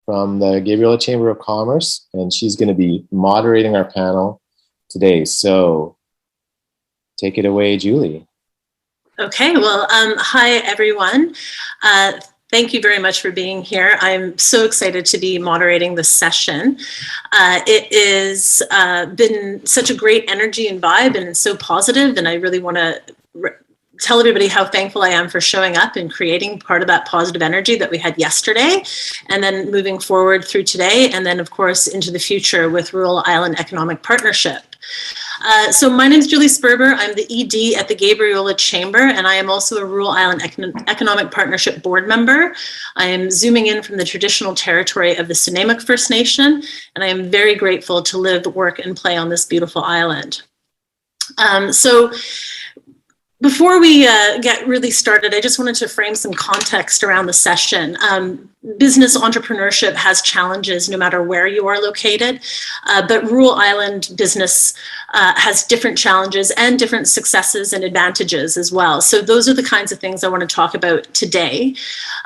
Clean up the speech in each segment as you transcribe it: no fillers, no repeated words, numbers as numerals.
from the Gabriola Chamber of Commerce, and she's going to be moderating our panel today. So take it away, Julie. Okay, well, hi, everyone. Thank you very much for being here. I'm so excited to be moderating this session. It has been such a great energy and vibe, and it's so positive, and I really want to tell everybody how thankful I am for showing up and creating part of that positive energy that we had yesterday, and then moving forward through today, and then, of course, into the future with Rural Island Economic Partnership. So my name is Julie Sperber. I'm the ED at the Gabriola Chamber, and I am also a Rural Island Economic Partnership board member. I am zooming in from the traditional territory of the Snuneymuxw First Nation, and I am very grateful to live, work, and play on this beautiful island. So before we get really started, I just wanted to frame some context around the session. Business entrepreneurship has challenges no matter where you are located, but rural island business has different challenges and different successes and advantages as well. So those are the kinds of things I want to talk about today.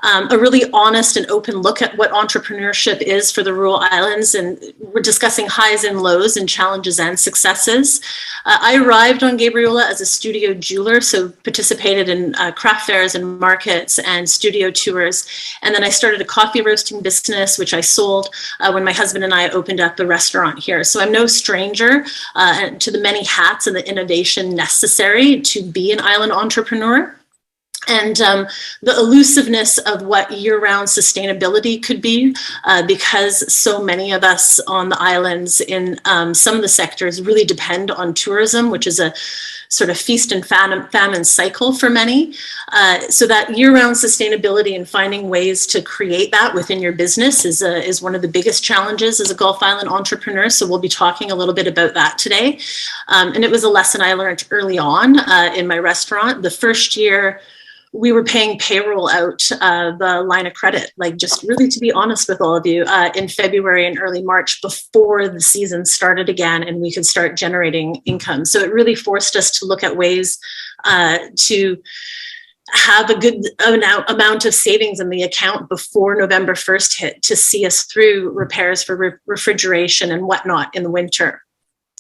A really honest and open look at what entrepreneurship is for the rural islands, and we're discussing highs and lows and challenges and successes. I arrived on Gabriola as a studio jeweler, so participated in craft fairs and markets and studio tours, and then I started a coffee roasting business, which I sold when my husband and I opened up a restaurant here. So I'm no stranger to the many hats and the innovation necessary to be an island entrepreneur. And the elusiveness of what year-round sustainability could be, because so many of us on the islands in some of the sectors really depend on tourism, which is a sort of feast and famine cycle for many. So that year-round sustainability and finding ways to create that within your business is one of the biggest challenges as a Gulf Island entrepreneur. So we'll be talking a little bit about that today. And it was a lesson I learned early on in my restaurant. The first year, we were paying payroll out the line of credit, like just really to be honest with all of you, in February and early March before the season started again and we could start generating income. So it really forced us to look at ways to have a good amount of savings in the account before November 1st hit to see us through repairs for refrigeration and whatnot in the winter.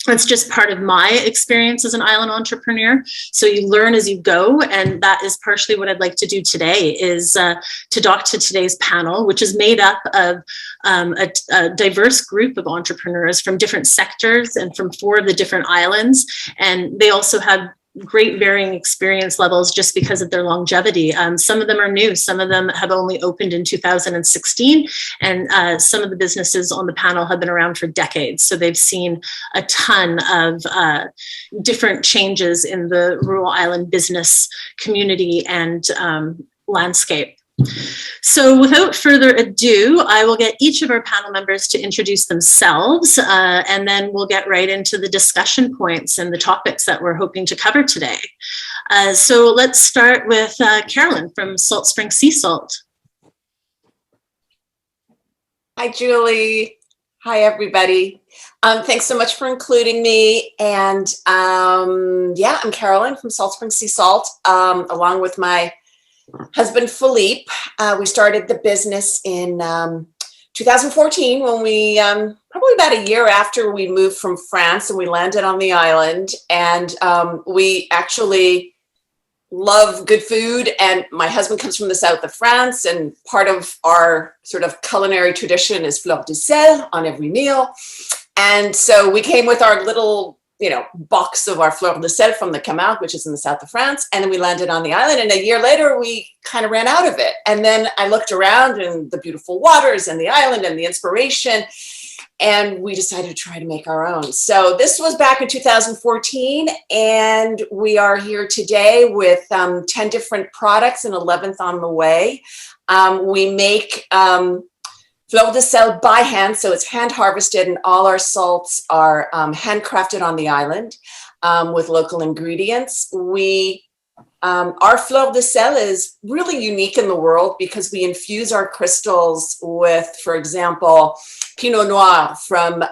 That's just part of my experience as an island entrepreneur. So you learn as you go, and that is partially what I'd like to do today, is to talk to today's panel, which is made up of a diverse group of entrepreneurs from different sectors and from 4 of the different islands. And they also have great varying experience levels just because of their longevity. Some of them are new, some of them have only opened in 2016, and some of the businesses on the panel have been around for decades. So they've seen a ton of different changes in the rural island business community and landscape. So without further ado, I will get each of our panel members to introduce themselves, and then we'll get right into the discussion points and the topics that we're hoping to cover today. So let's start with Carolyn from Salt Spring Sea Salt. Hi, Julie. Hi, everybody. Thanks so much for including me. And yeah, I'm Carolyn from Salt Spring Sea Salt, along with my husband, Philippe. We started the business in 2014 when we, probably about a year after we moved from France and we landed on the island. And we actually love good food. And my husband comes from the south of France, and part of our sort of culinary tradition is fleur de sel on every meal. And so we came with our little box of our fleur de sel from the Camargue, which is in the south of France. And then we landed on the island, and a year later, we kind of ran out of it. And then I looked around and the beautiful waters and the island and the inspiration, and we decided to try to make our own. So this was back in 2014, and we are here today with 10 different products and 11th on the way. We make fleur de sel by hand, so it's hand harvested, and all our salts are handcrafted on the island with local ingredients. Our fleur de sel is really unique in the world because we infuse our crystals with, for example, Pinot Noir from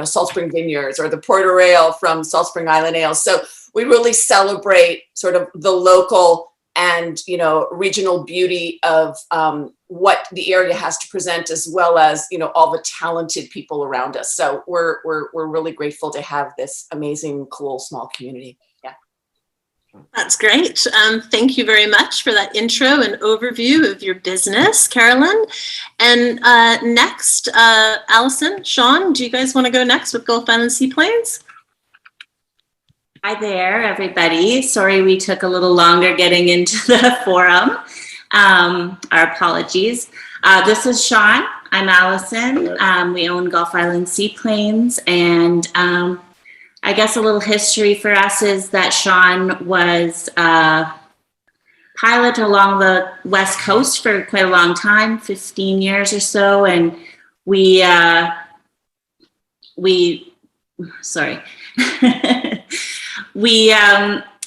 Salt Spring Vineyards, or the Porter Ale from Salt Spring Island Ale. So we really celebrate sort of the local and, you know, regional beauty of what the area has to present, as well as, you know, all the talented people around us. So we're really grateful to have this amazing, cool, small community. Yeah. That's great. Thank you very much for that intro and overview of your business, Carolyn. And next, Allison, Sean, do you guys want to go next with Gulf Island Seaplanes? Hi there, everybody. Sorry we took a little longer getting into the forum. Our apologies. This is Sean. I'm Allison. We own Gulf Island Seaplanes, and I guess a little history for us is that Sean was a pilot along the West Coast for quite a long time, 15 years or so, and we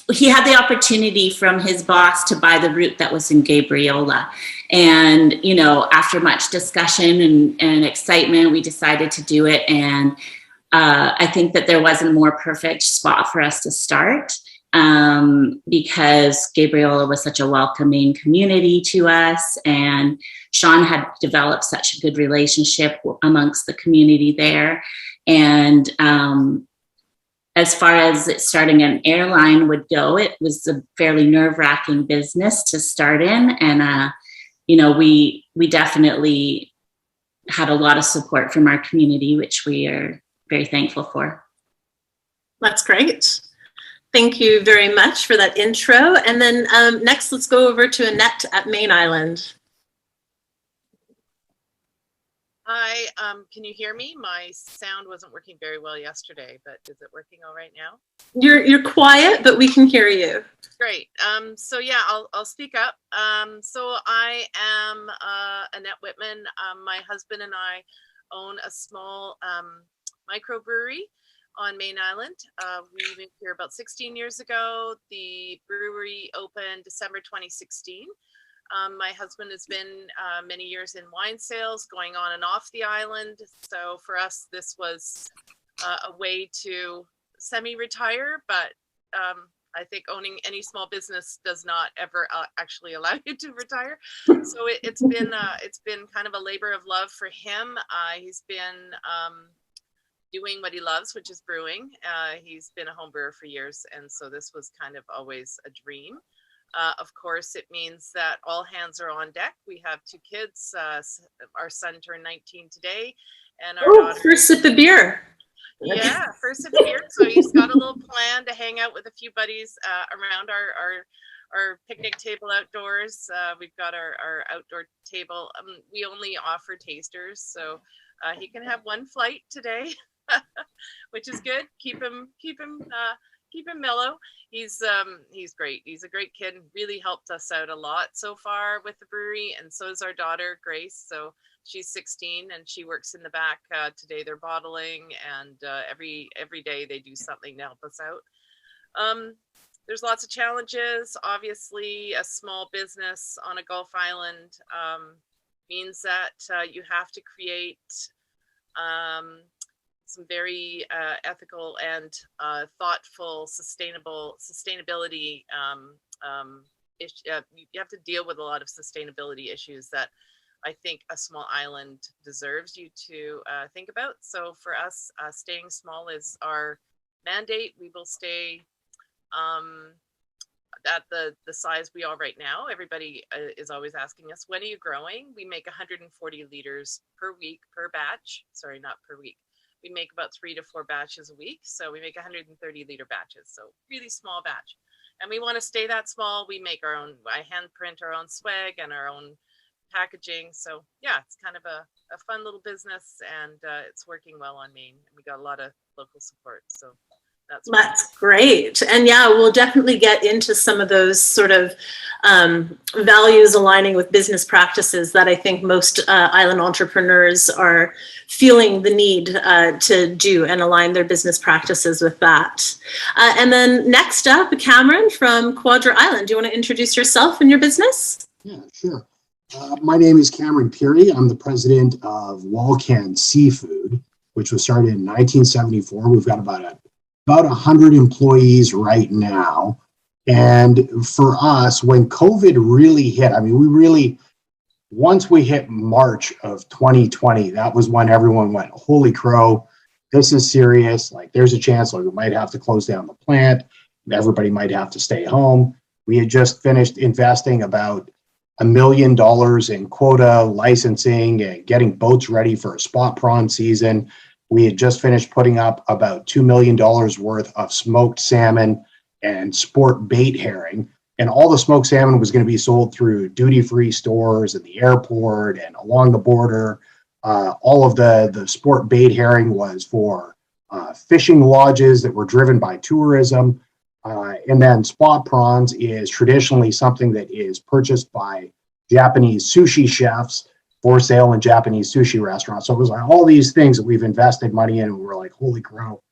he had the opportunity from his boss to buy the route that was in Gabriola. And, you know, after much discussion and excitement, we decided to do it. And I think that there wasn't a more perfect spot for us to start because Gabriola was such a welcoming community to us. And Sean had developed such a good relationship amongst the community there. And as far as starting an airline would go, it was a fairly nerve-wracking business to start in. And, you know, we definitely had a lot of support from our community, which we are very thankful for. That's great. Thank you very much for that intro. And then next, let's go over to Annette at Main Island. Hi, can you hear me? My sound wasn't working very well yesterday, but is it working all right now? You're quiet, but we can hear you. Great. So yeah, I'll speak up. So I am Annette Whitman. My husband and I own a small microbrewery on Main Island. We moved here about 16 years ago. The brewery opened December 2016. My husband has been many years in wine sales, going on and off the island. So for us, this was a way to semi-retire, but I think owning any small business does not ever actually allow you to retire. So it's been kind of a labor of love for him. He's been doing what he loves, which is brewing. He's been a home brewer for years, and so this was kind of always a dream. Of course, it means that all hands are on deck. We have 2 kids. Our son turned 19 today, and our daughter. First sip of beer. Yeah, first sip of beer. So he's got a little plan to hang out with a few buddies around our picnic table outdoors. We've got our outdoor table. We only offer tasters, so he can have 1 flight today, which is good. Keep him mellow. He's great. He's a great kid and really helped us out a lot so far with the brewery, and so is our daughter Grace. So she's 16 and she works in the back. Today they're bottling, and every day they do something to help us out. There's lots of challenges. Obviously, a small business on a Gulf island means that you have to create some very ethical and thoughtful sustainability. You have to deal with a lot of sustainability issues that I think a small island deserves you to think about. So for us, staying small is our mandate. We will stay at the size we are right now. Everybody is always asking us, when are you growing? We make 140 liters per week per batch. Sorry, not per week. We make about 3 to 4 batches a week. So we make 130 liter batches. So really small batch. And we want to stay that small. We make our own, I hand print our own swag and our own packaging. So yeah, it's kind of a fun little business, and it's working well on Maine. We got a lot of local support. So that's great. And yeah, we'll definitely get into some of those sort of values aligning with business practices that I think most island entrepreneurs are feeling the need to do and align their business practices with that. And then next up, Cameron from Quadra Island. Do you want to introduce yourself and your business? Yeah, sure. My name is Cameron Peary. I'm the president of Walcan Seafood, which was started in 1974. We've got about 100 employees right now. And for us, when COVID really hit, I mean, once we hit March of 2020, that was when everyone went, holy crow, this is serious. Like, there's a chance like we might have to close down the plant. Everybody might have to stay home. We had just finished investing about $1 million in quota licensing and getting boats ready for a spot prawn season. We had just finished putting up about $2 million worth of smoked salmon and sport bait herring. And all the smoked salmon was going to be sold through duty-free stores at the airport and along the border. All of the sport bait herring was for fishing lodges that were driven by tourism. And then spot prawns is traditionally something that is purchased by Japanese sushi chefs for sale in Japanese sushi restaurants. So it was like all these things that we've invested money in, and we're like, holy crow,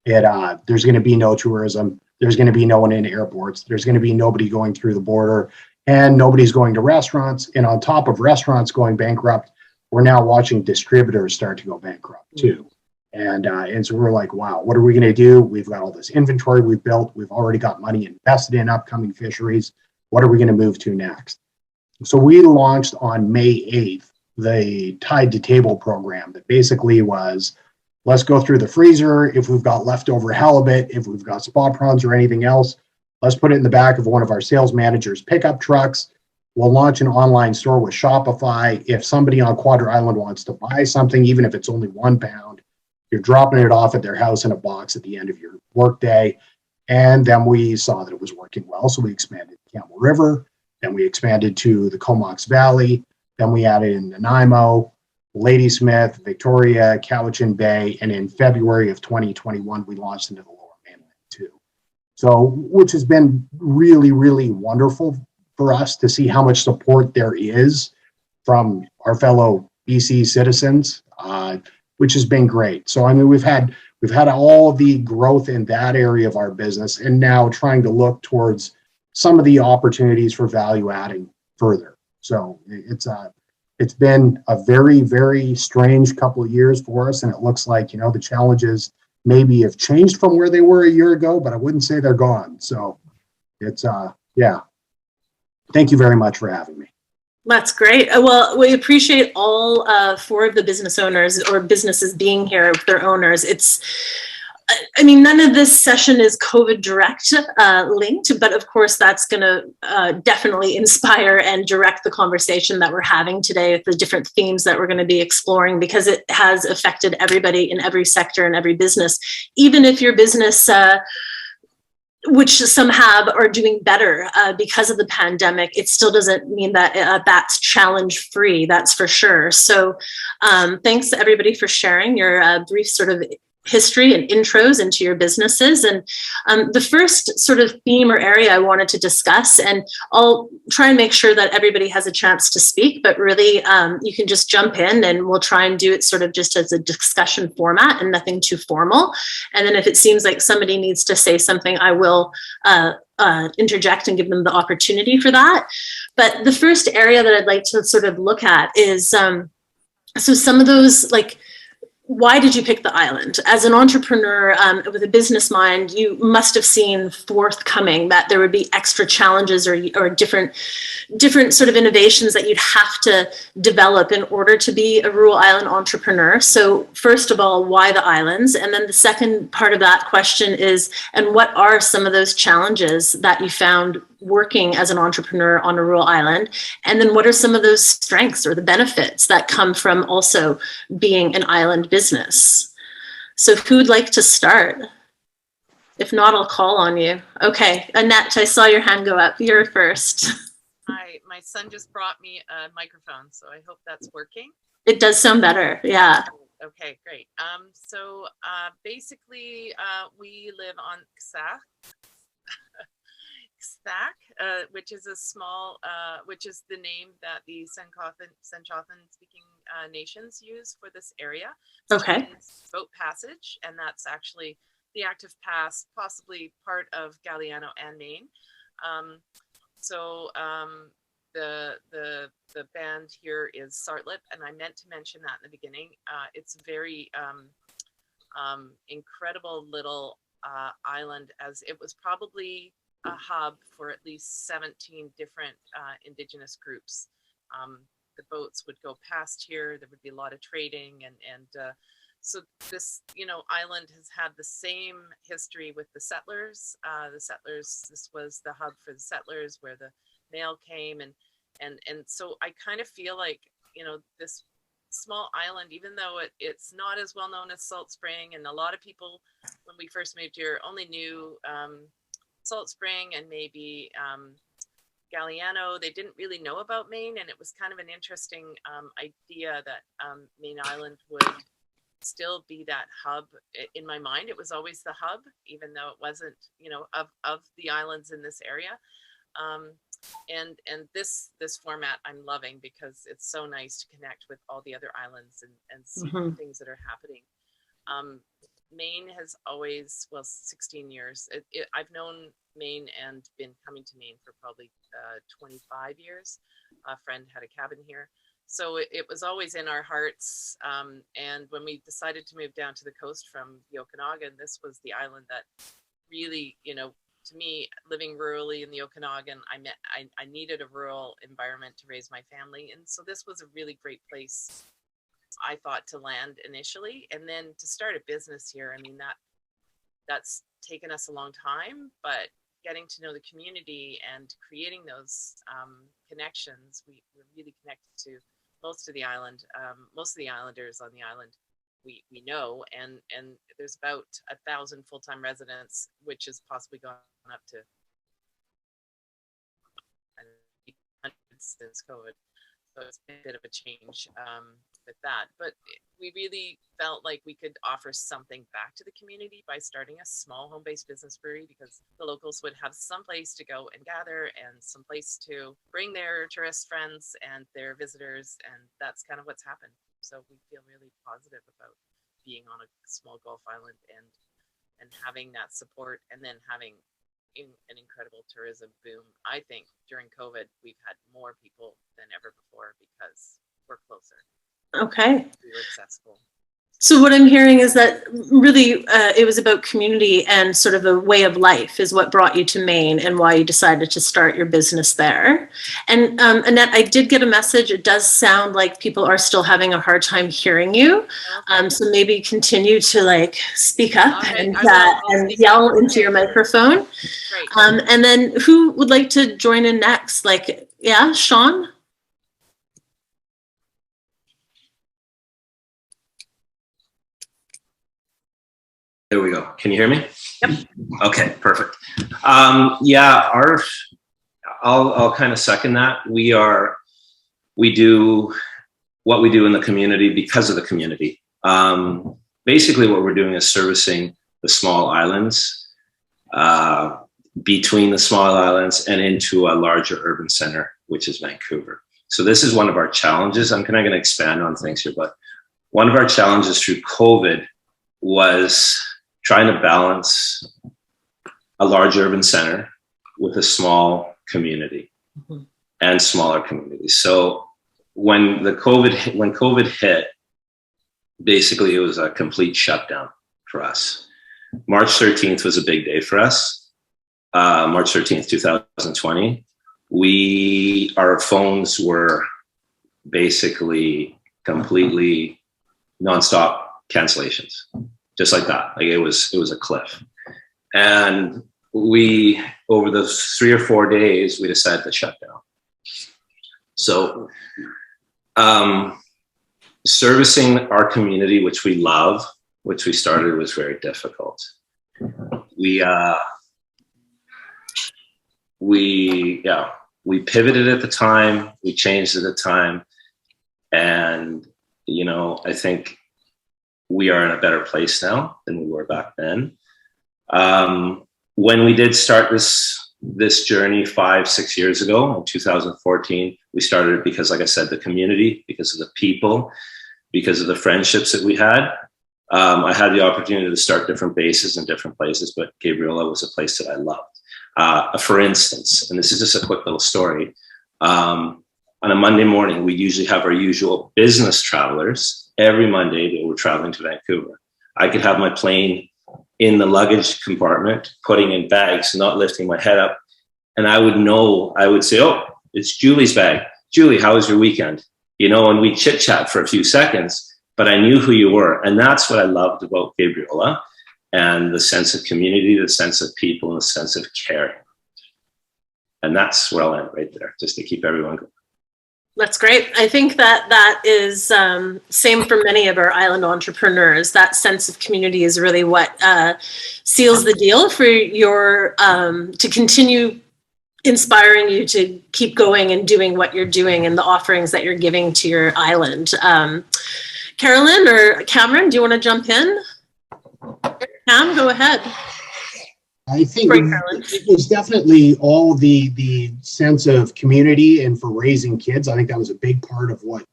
there's going to be no tourism. There's going to be no one in airports. There's going to be nobody going through the border, and nobody's going to restaurants. And on top of restaurants going bankrupt, we're now watching distributors start to go bankrupt too. And so we're like, wow, what are we going to do? We've got all this inventory we've built. We've already got money invested in upcoming fisheries. What are we going to move to next? So we launched on May 8th the Tide to Table program that basically was, let's go through the freezer. If we've got leftover halibut, if we've got spot prawns or anything else, let's put it in the back of one of our sales managers' pickup trucks. We'll launch an online store with Shopify. If somebody on Quadra Island wants to buy something, even if it's only £1, you're dropping it off at their house in a box at the end of your workday. And then we saw that it was working well, so we expanded to Camel River, then we expanded to the Comox Valley, then we added in Nanaimo, Ladysmith, Victoria, Cowichan Bay, and in February of 2021, we launched into the Lower Mainland too. So, which has been really, really wonderful for us to see how much support there is from our fellow BC citizens, which has been great. So, I mean, we've had all the growth in that area of our business, and now trying to look towards some of the opportunities for value adding further. So it's been a very, very strange couple of years for us, and it looks like, the challenges maybe have changed from where they were a year ago, but I wouldn't say they're gone. So it's yeah. Thank you very much for having me. That's great. Well, we appreciate all 4 of the business owners or businesses being here with their owners. None of this session is COVID direct linked, but of course that's going to definitely inspire and direct the conversation that we're having today with the different themes that we're going to be exploring, because it has affected everybody in every sector and every business. Even if your business, which some have, are doing better because of the pandemic, it still doesn't mean that that's challenge free, that's for sure. So thanks to everybody for sharing your brief sort of history and intros into your businesses. And the first sort of theme or area I wanted to discuss, and I'll try and make sure that everybody has a chance to speak, but really you can just jump in and we'll try and do it sort of just as a discussion format and nothing too formal. And then if it seems like somebody needs to say something, I will interject and give them the opportunity for that. But the first area that I'd like to sort of look at is, so some of those, like, why did you pick the island? As an entrepreneur with a business mind, you must have seen forthcoming that there would be extra challenges or different sort of innovations that you'd have to develop in order to be a rural island entrepreneur. So first of all, why the islands? And then the second part of that question is, and what are some of those challenges that you found working as an entrepreneur on a rural island? And then what are some of those strengths or the benefits that come from also being an island business? So who would like to start? If not, I'll call on you. Okay, Annette, I saw your hand go up. You're first. Hi, my son just brought me a microphone, so I hope that's working. It does sound better, yeah. Okay, great. So basically, we live on Ksak, which is a small, which is the name that the Senchothan speaking nations use for this area. Okay. It's boat passage, and that's actually the active pass, possibly part of Galiano and Maine. The band here is Sartlip, and I meant to mention that in the beginning. It's a very incredible little island, as it was probably a hub for at least 17 different Indigenous groups. The boats would go past here. There would be a lot of trading, and so this, island has had the same history with the settlers. This was the hub for the settlers where the mail came, and so I kind of feel like, this small island, even though it's not as well known as Salt Spring, and a lot of people when we first moved here only knew Salt Spring and maybe Galliano. They didn't really know about Maine, and it was kind of an interesting idea that Maine Island would still be that hub. In my mind, it was always the hub, even though it wasn't, of the islands in this area. And this format I'm loving, because it's so nice to connect with all the other islands and see the things that are happening. Maine has always, 16 years. I've known Maine and been coming to Maine for probably 25 years. A friend had a cabin here. So it was always in our hearts. And when we decided to move down to the coast from the Okanagan, this was the island that really, to me, living rurally in the Okanagan, I needed a rural environment to raise my family. And so this was a really great place, I thought, to land initially, and then to start a business here. I mean, that's taken us a long time, but getting to know the community and creating those connections, we're really connected to most of the island, most of the islanders on the island. We know, and there's about 1,000 full-time residents, which has possibly gone up to 100 since COVID. So it's been a bit of a change with that. But we really felt like we could offer something back to the community by starting a small home-based business brewery, because the locals would have some place to go and gather and some place to bring their tourist friends and their visitors. And that's kind of what's happened. So we feel really positive about being on a small Gulf island and having that support, and then having an incredible tourism boom. I think during COVID, we've had more people than ever before because we're closer. Okay. We were accessible. So what I'm hearing is that really it was about community and sort of a way of life is what brought you to Maine and why you decided to start your business there. And Annette, I did get a message. It does sound like people are still having a hard time hearing you. So maybe continue to speak up and yell into your microphone. Great. And then who would like to join in next? Sean? There we go. Can you hear me? Yep. Okay, perfect. I'll kind of second that. We do what we do in the community because of the community. Basically what we're doing is servicing the small islands, between the small islands and into a larger urban center, which is Vancouver. So this is one of our challenges. I'm kind of going to expand on things here, but one of our challenges through COVID was trying to balance a large urban center with a small community and smaller communities. So when COVID hit, basically it was a complete shutdown for us. March 13th was a big day for us. March 13th, 2020. Our phones were basically completely nonstop cancellations. Just like that. It was a cliff. And over the 3 or 4 days, we decided to shut down. So servicing our community, which we love, which we started, was very difficult. We pivoted at the time, we changed at the time. And, I think we are in a better place now than we were back then. When we did start this journey 5-6 years ago in 2014, we started it because, like I said, the community, because of the people, because of the friendships that we had. I had the opportunity to start different bases in different places, but Gabriola was a place that I loved. For instance, and this is just a quick little story, on a Monday morning, we usually have our usual business travelers. Every Monday, they were traveling to Vancouver. I could have my plane in the luggage compartment, putting in bags, not lifting my head up. And I would say, oh, it's Julie's bag. Julie, how was your weekend? You know, and we chit chat for a few seconds, but I knew who you were. And that's what I loved about Gabriola, and the sense of community, the sense of people, and the sense of caring. And that's where I'll end right there, just to keep everyone going. That's great. I think that is same for many of our island entrepreneurs. That sense of community is really what seals the deal for your to continue inspiring you to keep going and doing what you're doing and the offerings that you're giving to your island. Carolyn or Cameron, do you want to jump in? Cam, go ahead. I think it was definitely all the sense of community, and for raising kids, I think that was a big part of what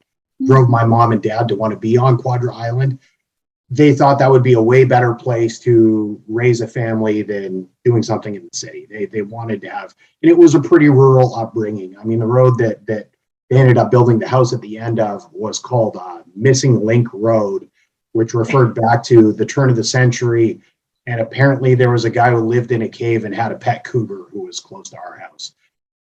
drove my mom and dad to want to be on Quadra Island. They thought that would be a way better place to raise a family than doing something in the city. They wanted to have, and it was a pretty rural upbringing. I mean, the road that they ended up building the house at the end of was called Missing Link Road, which referred back to the turn of the century. And apparently there was a guy who lived in a cave and had a pet cougar who was close to our house.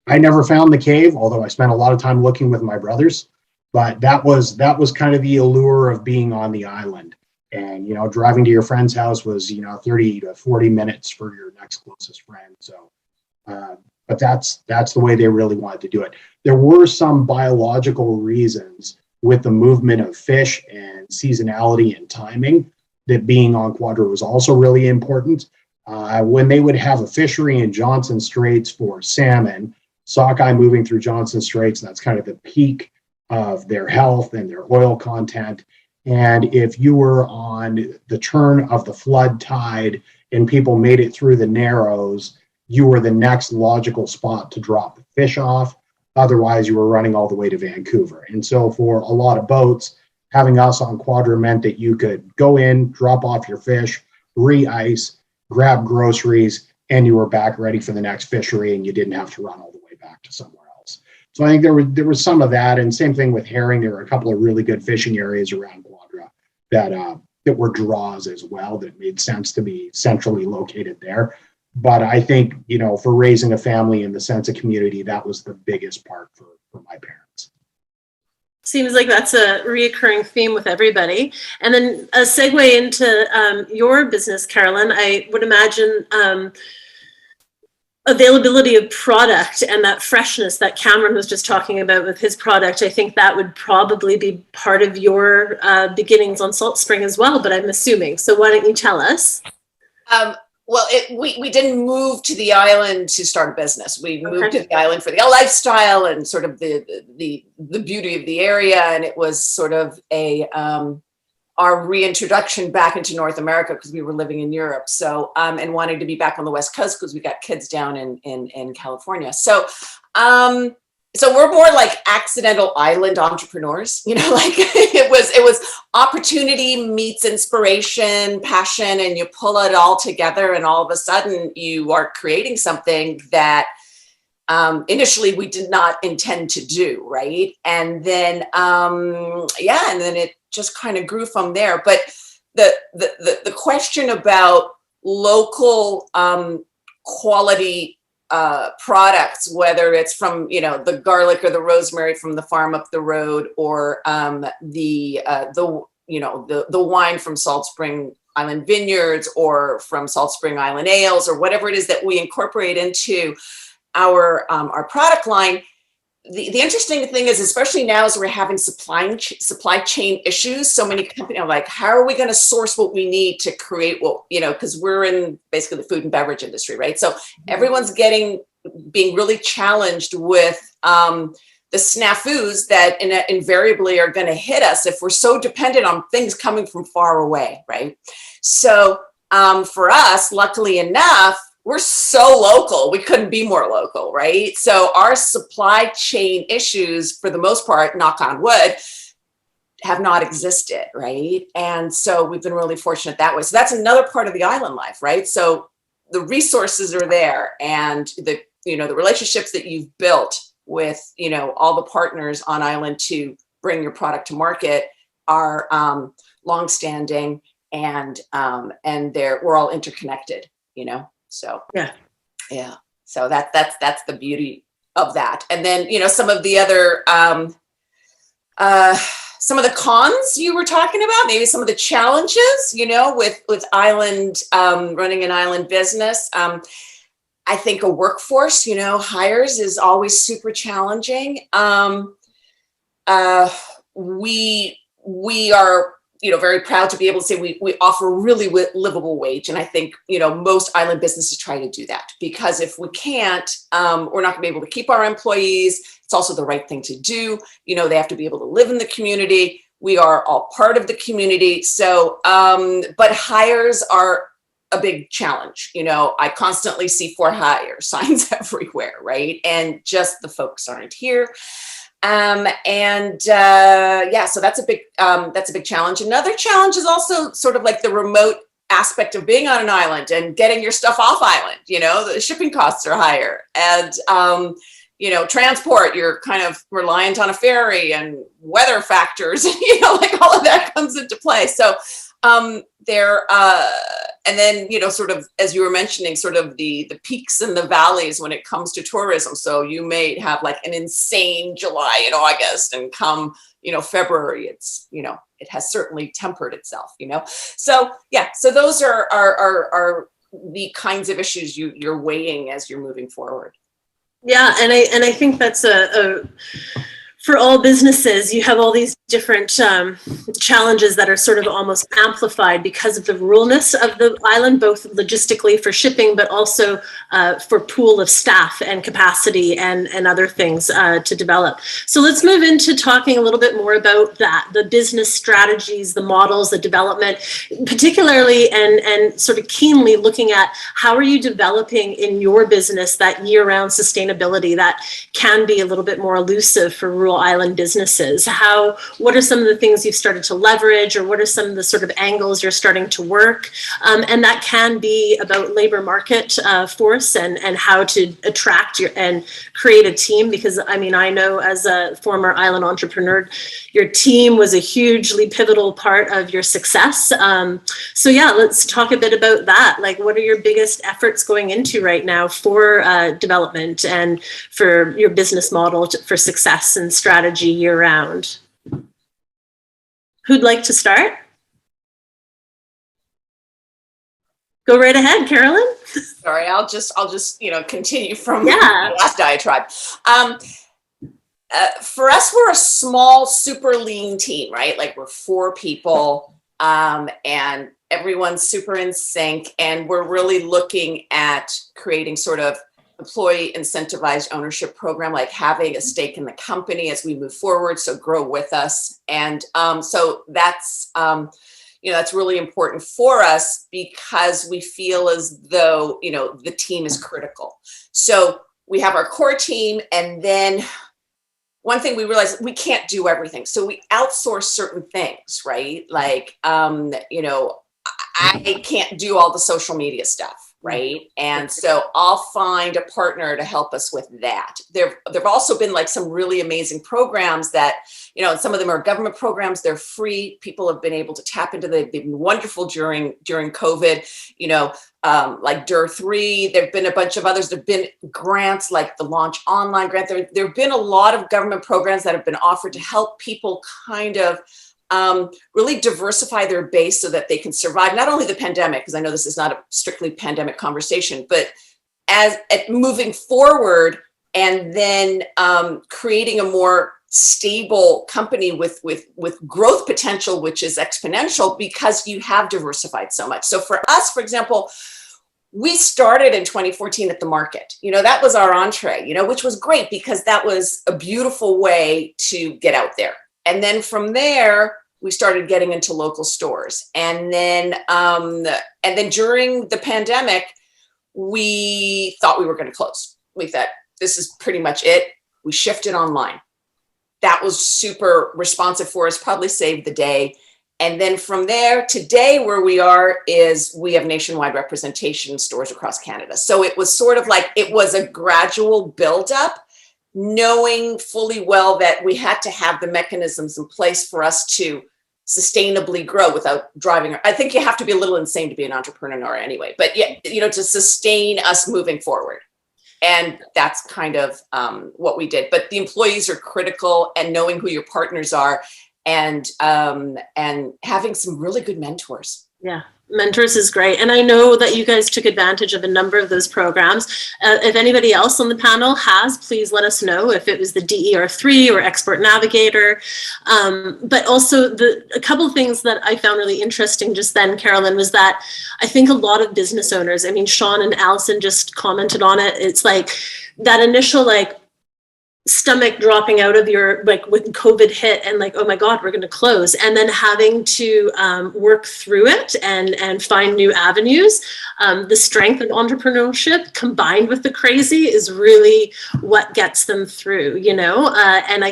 I never found the cave, although I spent a lot of time looking with my brothers. But that was kind of the allure of being on the island. And, you know, driving to your friend's house was, 30 to 40 minutes for your next closest friend. So, but that's the way they really wanted to do it. There were some biological reasons with the movement of fish and seasonality and timing that being on Quadra was also really important. When they would have a fishery in Johnson Straits for salmon, sockeye moving through Johnson Straits, that's kind of the peak of their health and their oil content. And if you were on the turn of the flood tide and people made it through the Narrows, you were the next logical spot to drop the fish off. Otherwise, you were running all the way to Vancouver. And so for a lot of boats, having us on Quadra meant that you could go in, drop off your fish, re-ice, grab groceries, and you were back ready for the next fishery, and you didn't have to run all the way back to somewhere else. So I think there was some of that, and same thing with herring. There were a couple of really good fishing areas around Quadra that were draws as well, that made sense to be centrally located there. But I think, for raising a family in the sense of community, that was the biggest part for my parents. Seems like that's a reoccurring theme with everybody. And then a segue into your business, Carolyn, I would imagine availability of product and that freshness that Cameron was just talking about with his product. I think that would probably be part of your beginnings on Salt Spring as well, but I'm assuming. So why don't you tell us? Well, we didn't move to the island to start a business. We moved to the island for the lifestyle and sort of the beauty of the area. And it was sort of our reintroduction back into North America because we were living in Europe. So, and wanting to be back on the West Coast because we got kids down in California. So, so we're more like accidental island entrepreneurs, like it was opportunity meets inspiration, passion, and you pull it all together. And all of a sudden you are creating something that initially we did not intend to do. Right. And then, and then it just kind of grew from there. But the question about local quality products, whether it's from the garlic or the rosemary from the farm up the road, or the wine from Salt Spring Island Vineyards, or from Salt Spring Island Ales, or whatever it is that we incorporate into our product line. The interesting thing is, especially now as we're having supply chain issues, so many companies are like, how are we going to source what we need to create what, because we're in basically the food and beverage industry, right? So everyone's being really challenged with the snafus that invariably are going to hit us if we're so dependent on things coming from far away, right? So for us, luckily enough, we're so local, we couldn't be more local, right? So our supply chain issues, for the most part, knock on wood, have not existed, right? And so we've been really fortunate that way. So that's another part of the island life, right? So the resources are there, and the relationships that you've built with, all the partners on island to bring your product to market are longstanding. and we're all interconnected, you know. So yeah. So that's the beauty of that. And then, you know, some of the other some of the cons you were talking about, maybe some of the challenges, you know, with island, running an island business. I think a workforce, you know, hires is always super challenging. We are, you know, very proud to be able to say we offer a really livable wage. And I think, you know, most island businesses try to do that, because if we can't, we're not gonna be able to keep our employees. It's also the right thing to do. You know, they have to be able to live in the community. We are all part of the community. So, but hires are a big challenge. You know, I constantly see for hire signs everywhere, right? And just the folks aren't here. Yeah, so that's a big challenge. Another challenge is also sort of like the remote aspect of being on an island and getting your stuff off island. You know, the shipping costs are higher, and you know, transport, you're kind of reliant on a ferry, and weather factors, you know, like all of that comes into play. So and then, you know, sort of, as you were mentioning, sort of the peaks and the valleys when it comes to tourism. So you may have like an insane July and August, and come, you know, February, it's, you know, it has certainly tempered itself, you know. So yeah, so those are the kinds of issues you're weighing as you're moving forward. Yeah, and I think that's for all businesses, you have all these different challenges that are sort of almost amplified because of the ruralness of the island, both logistically for shipping, but also for pool of staff and capacity and other things to develop. So let's move into talking a little bit more about that, the business strategies, the models, the development, particularly and sort of keenly looking at how are you developing in your business that year-round sustainability that can be a little bit more elusive for rural island businesses. What are some of the things you've started to leverage, or what are some of the sort of angles you're starting to work? And that can be about labor market force and how to attract and create a team, because I mean, I know as a former island entrepreneur, your team was a hugely pivotal part of your success. So yeah, let's talk a bit about that. Like, what are your biggest efforts going into right now for development and for your business model for success and strategy year round? Who'd like to start? Go right ahead, Carolyn. Sorry, I'll just you know, continue from the last diatribe. For us, we're a small, super lean team, right? Like, we're 4 people, and everyone's super in sync, and we're really looking at creating sort of employee incentivized ownership program, like having a stake in the company as we move forward. So grow with us. And so that's, you know, that's really important for us, because we feel as though, you know, the team is critical. So we have our core team, and then one thing we realized, we can't do everything. So we outsource certain things, right? Like, you know, I can't do all the social media stuff, right? And so I'll find a partner to help us with that. There've also been like some really amazing programs that, you know, and some of them are government programs. They're free. People have been able to tap into. They've been wonderful during COVID. You know, like DER3. There've been a bunch of others. There've been grants like the Launch Online grant. There've been a lot of government programs that have been offered to help people kind of really diversify their base so that they can survive not only the pandemic, because I know this is not a strictly pandemic conversation, but as moving forward, and then creating a more stable company with growth potential, which is exponential, because you have diversified so much. So for us, for example, we started in 2014 at the market. You know, that was our entree, you know, which was great, because that was a beautiful way to get out there. And then from there, we started getting into local stores. And then during the pandemic, we thought we were going to close. We thought, this is pretty much it. We shifted online. That was super responsive for us, probably saved the day. And then from there, today where we are is we have nationwide representation in stores across Canada. So it was sort of like, it was a gradual buildup, knowing fully well that we had to have the mechanisms in place for us to sustainably grow without driving. I think you have to be a little insane to be an entrepreneur anyway, but yeah, to sustain us moving forward. And that's kind of what we did. But the employees are critical, and knowing who your partners are, and having some really good mentors. Yeah, mentors is great. And I know that you guys took advantage of a number of those programs. If anybody else on the panel has, please let us know if it was the DER3 or Export Navigator. But also a couple of things that I found really interesting just then, Carolyn, was that I think a lot of business owners, I mean, Sean and Allison just commented on it. It's like that initial stomach dropping out of your, like when COVID hit and like, oh my God, we're going to close. And then having to work through it and find new avenues. The strength of entrepreneurship combined with the crazy is really what gets them through, and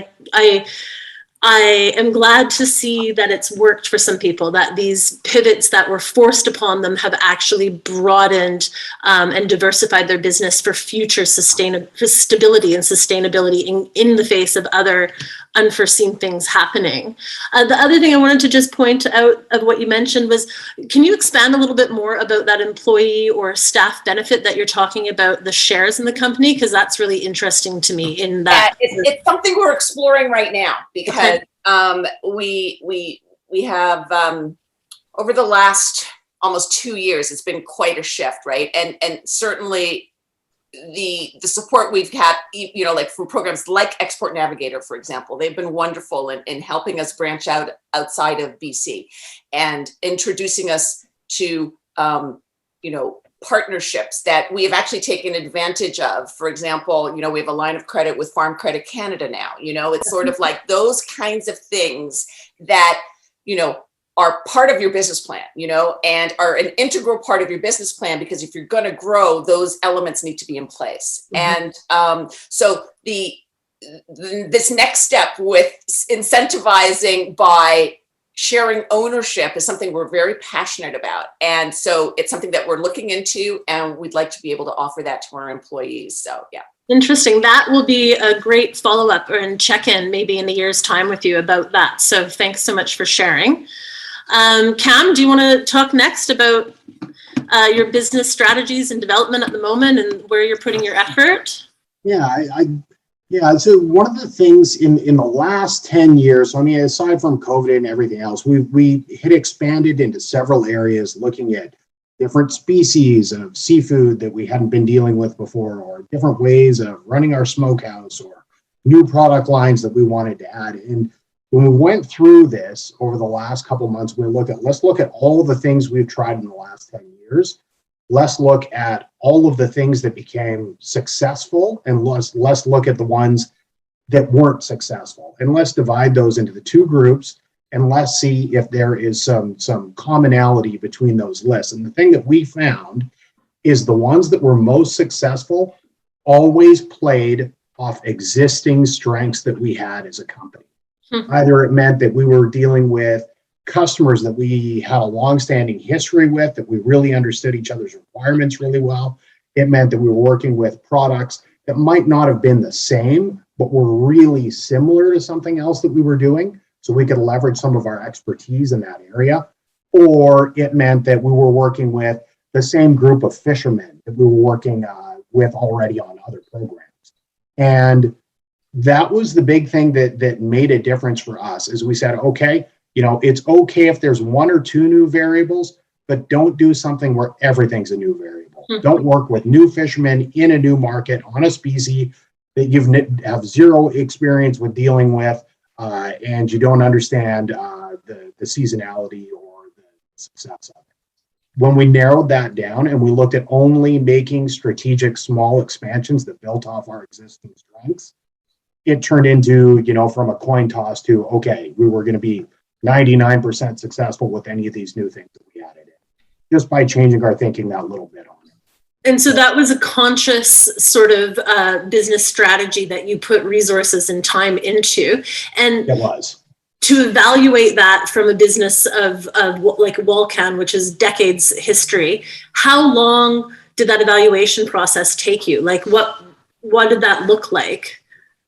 I am glad to see that it's worked for some people, that these pivots that were forced upon them have actually broadened and diversified their business for future stability and sustainability in the face of other unforeseen things happening. The other thing I wanted to just point out of what you mentioned was, can you expand a little bit more about that employee or staff benefit that you're talking about, the shares in the company? Because that's really interesting to me in that. It's something we're exploring right now, because we have over the last almost 2 years, it's been quite a shift, right? And certainly the support we've had, like from programs like Export Navigator, for example, they've been wonderful in helping us branch out outside of BC and introducing us to, partnerships that we have actually taken advantage of. For example, we have a line of credit with Farm Credit Canada now. It's sort of like those kinds of things that, are part of your business plan, and are an integral part of your business plan, because if you're going to grow, those elements need to be in place. And so this next step with incentivizing by sharing ownership is something we're very passionate about. And so it's something that we're looking into, and we'd like to be able to offer that to our employees. So, yeah. Interesting. That will be a great follow-up and check-in maybe in a year's time with you about that. So thanks so much for sharing. Cam, do you want to talk next about your business strategies and development at the moment and where you're putting your effort? Yeah, so one of the things in the last 10 years, aside from COVID and everything else, we had expanded into several areas, looking at different species of seafood that we hadn't been dealing with before, or different ways of running our smokehouse, or new product lines that we wanted to add. And when we went through this over the last couple of months, let's look at all the things we've tried in the last 10 years. Let's look at all of the things that became successful, and let's look at the ones that weren't successful. And let's divide those into the two groups, and let's see if there is some commonality between those lists. And the thing that we found is the ones that were most successful always played off existing strengths that we had as a company. Either it meant that we were dealing with customers that we had a long-standing history with, that we really understood each other's requirements really well. It meant that we were working with products that might not have been the same, but were really similar to something else that we were doing, so we could leverage some of our expertise in that area. Or it meant that we were working with the same group of fishermen that we were working with already on other programs. And that was the big thing that made a difference for us, is we said, okay, it's okay if there's one or two new variables, but don't do something where everything's a new variable. Don't work with new fishermen in a new market on a species that you have zero experience with dealing with, and you don't understand the seasonality or the success of it. When we narrowed that down and we looked at only making strategic small expansions that built off our existing strengths, it turned into, from a coin toss to, okay, we were going to be 99% successful with any of these new things that we added in, just by changing our thinking that little bit on it. And so that was a conscious sort of business strategy that you put resources and time into. And it was. To evaluate that from a business of like Walcan, which is decades history, how long did that evaluation process take you? Like what did that look like?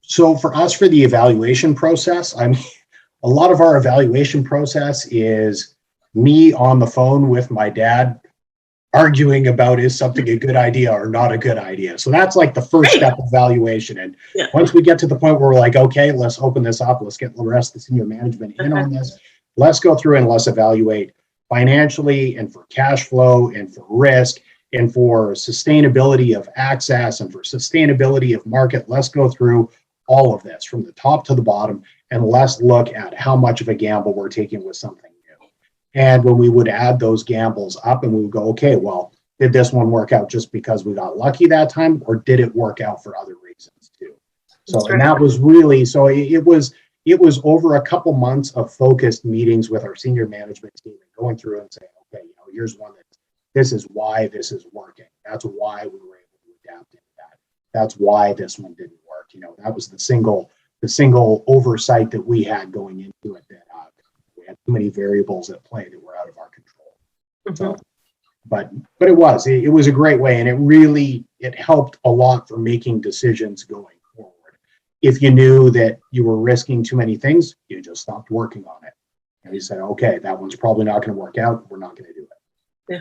So for us, for the evaluation process, a lot of our evaluation process is me on the phone with my dad arguing about is something a good idea or not a good idea. So that's like the first step of evaluation. And once we get to the point where we're like, okay, let's open this up, let's get the rest of the senior management in on this. Let's go through and let's evaluate financially and for cash flow and for risk and for sustainability of access and for sustainability of market. Let's go through all of this from the top to the bottom, and let's look at how much of a gamble we're taking with something new. And when we would add those gambles up and we would go, okay, well, did this one work out just because we got lucky that time, or did it work out for other reasons too? So, and that was really, so it was over a couple months of focused meetings with our senior management team and going through and saying, okay, here's one that this is why this is working. That's why we were able to adapt into that. That's why this one didn't work. That was the single oversight that we had going into it, that we had too many variables at play that were out of our control. So, but it was a great way, and it helped a lot for making decisions going forward. If you knew that you were risking too many things, you just stopped working on it. And you said, okay, that one's probably not going to work out. We're not going to do it. Yeah.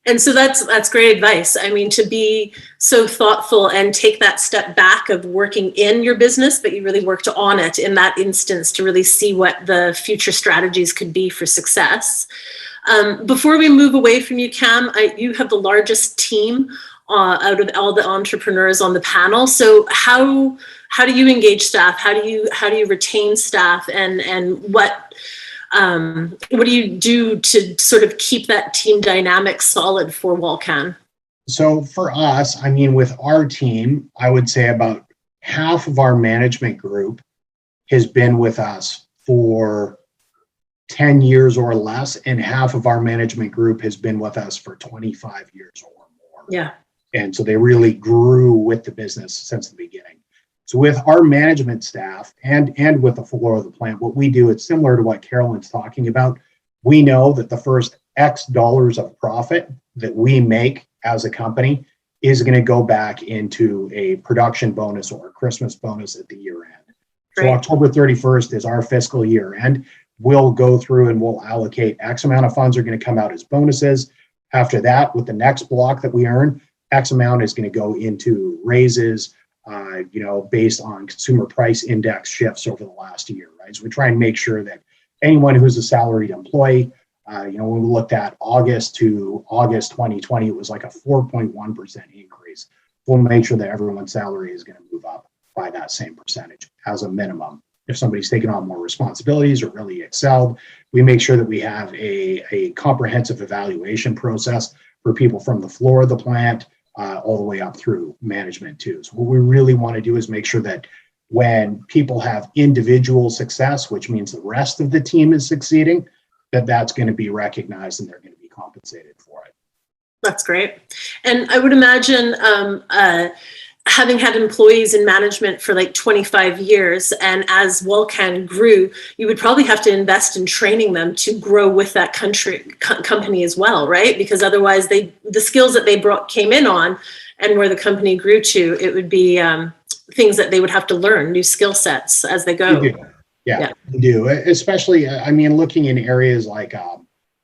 And so that's great advice. I mean, to be so thoughtful and take that step back of working in your business, but you really worked on it in that instance to really see what the future strategies could be for success. Before we move away from you, Cam, you have the largest team out of all the entrepreneurs on the panel. So how do you engage staff? How do you retain staff, and what do you do to sort of keep that team dynamic solid for Walcan? So for us, I mean, with our team, I would say about half of our management group has been with us for 10 years or less, and half of our management group has been with us for 25 years or more. Yeah. And so they really grew with the business since the beginning. So with our management staff and with the floor of the plant, what we do, it's similar to what Carolyn's talking about. We know that the first X dollars of profit that we make as a company is going to go back into a production bonus or a Christmas bonus at the year end. So October 31st is our fiscal year end. We'll go through and we'll allocate X amount of funds are going to come out as bonuses. After that, with the next block that we earn, X amount is going to go into raises, based on consumer price index shifts over the last year, right? So we try and make sure that anyone who's a salaried employee, when we looked at August to August 2020, it was like a 4.1% increase. We'll make sure that everyone's salary is going to move up by that same percentage as a minimum. If somebody's taken on more responsibilities or really excelled, we make sure that we have a comprehensive evaluation process for people from the floor of the plant all the way up through management too. So what we really want to do is make sure that when people have individual success, which means the rest of the team is succeeding, that's going to be recognized and they're going to be compensated for it. That's great. And I would imagine having had employees in management for like 25 years, and as Walcan grew, you would probably have to invest in training them to grow with that company as well, right? Because otherwise the skills that they came in on and where the company grew to, it would be things that they would have to learn, new skill sets as they go. Yeah, we do. Especially, looking in areas like,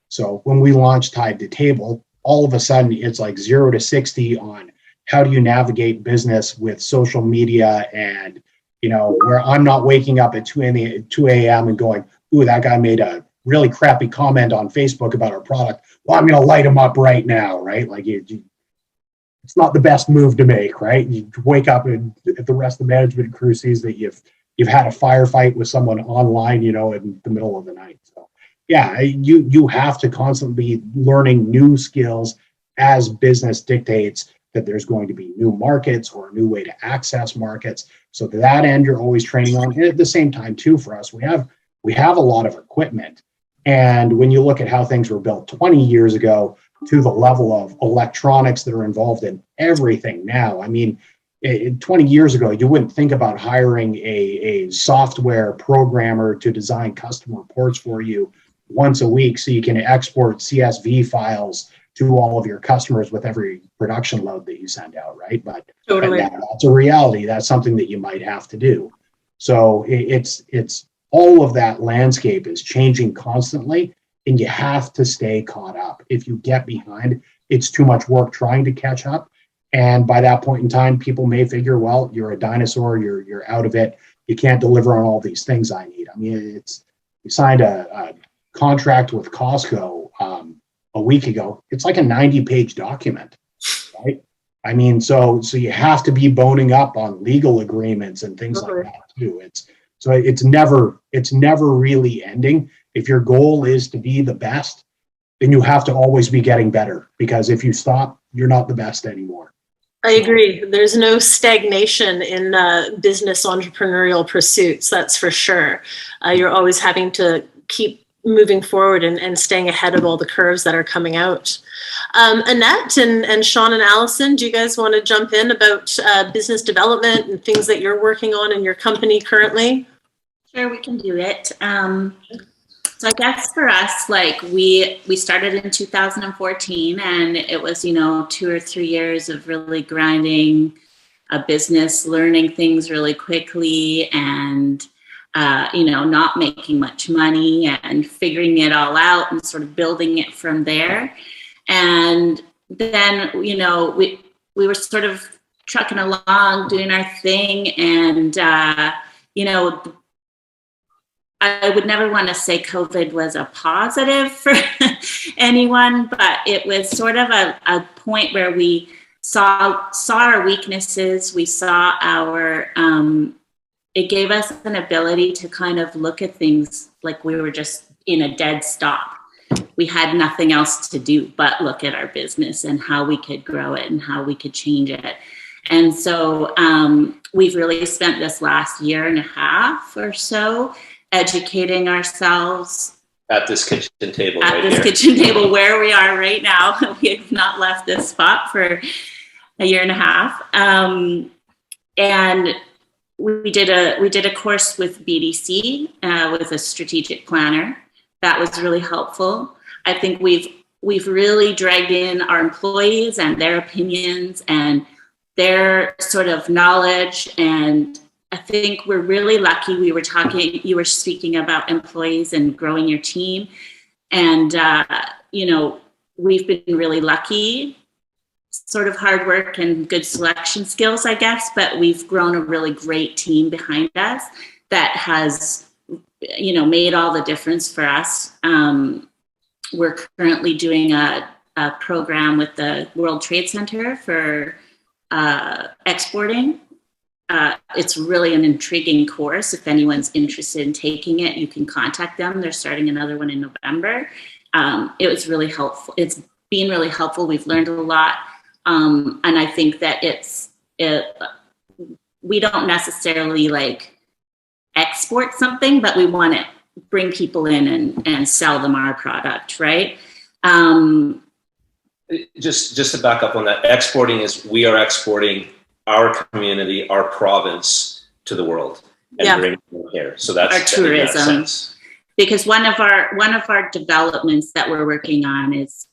so when we launched Tied to Table, all of a sudden it's like 0 to 60 on how do you navigate business with social media, and, where I'm not waking up at 2 a.m. and going, ooh, that guy made a really crappy comment on Facebook about our product. Well, I'm going to light him up right now, right? Like it's not the best move to make, right? You wake up and the rest of the management crew sees that you've had a firefight with someone online, in the middle of the night. So yeah, you have to constantly be learning new skills as business dictates that there's going to be new markets or a new way to access markets. So to that end, you're always training on. And at the same time, too, for us, we have a lot of equipment. And when you look at how things were built 20 years ago to the level of electronics that are involved in everything now, 20 years ago, you wouldn't think about hiring a software programmer to design custom reports for you once a week so you can export CSV files to all of your customers with every production load that you send out, right? But totally. That's a reality. That's something that you might have to do. So it's all of that landscape is changing constantly, and you have to stay caught up. If you get behind, it's too much work trying to catch up. And by that point in time, people may figure, well, you're a dinosaur, you're out of it. You can't deliver on all these things I need. I mean, we signed a contract with Costco a week ago. It's like a 90-page document, right? I mean, so you have to be boning up on legal agreements and things like that too. It's never really ending. If your goal is to be the best, then you have to always be getting better, because if you stop, you're not the best anymore. I agree. There's no stagnation in business entrepreneurial pursuits, that's for sure. You're always having to keep moving forward and staying ahead of all the curves that are coming out. Annette and Sean and Allison, do you guys want to jump in about business development and things that you're working on in your company currently? Sure, we can do it. So I guess for us, like we started in 2014, and it was, 2 or 3 years of really grinding a business, learning things really quickly, and not making much money and figuring it all out and sort of building it from there. And then, we were sort of trucking along, doing our thing, and I would never want to say COVID was a positive for anyone, but it was sort of a point where we saw our weaknesses. We saw it gave us an ability to kind of look at things like we were just in a dead stop. We had nothing else to do but look at our business and how we could grow it and how we could change it. And so we've really spent this last year and a half or so educating ourselves at this kitchen table kitchen table where we are right now. We have not left this spot for a year and a half. And we did a course with BDC with a strategic planner. That was really helpful. I think we've really dragged in our employees and their opinions and their sort of knowledge, and I think we're really lucky. You were speaking about employees and growing your team. And, we've been really lucky, sort of hard work and good selection skills, I guess, but we've grown a really great team behind us that has, made all the difference for us. We're currently doing a program with the World Trade Center for exporting. It's really an intriguing course. If anyone's interested in taking it, you can contact them. They're starting another one in November. It was really helpful. It's been really helpful. We've learned a lot. And I think that we don't necessarily like export something, but we want to bring people in and sell them our product, right? Just to back up on that, exporting is we are exporting our community, our province to the world, and bring it here. So that's our tourism. Because one of our developments that we're working on is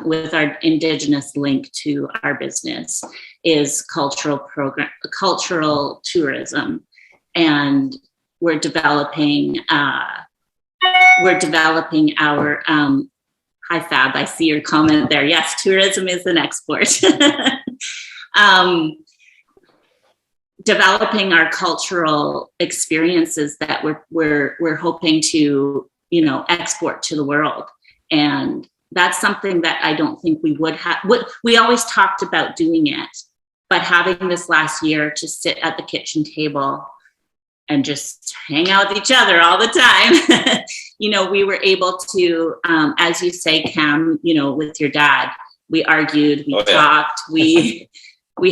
with our Indigenous link to our business is cultural tourism, and we're developing our hi Fab. I see your comment there. Yes, tourism is an export. Developing our cultural experiences that we're hoping to export to the world, and that's something that I don't think we would have. We always talked about doing it, but having this last year to sit at the kitchen table and just hang out with each other all the time, we were able to, as you say, Cam, with your dad, we argued, we talked, we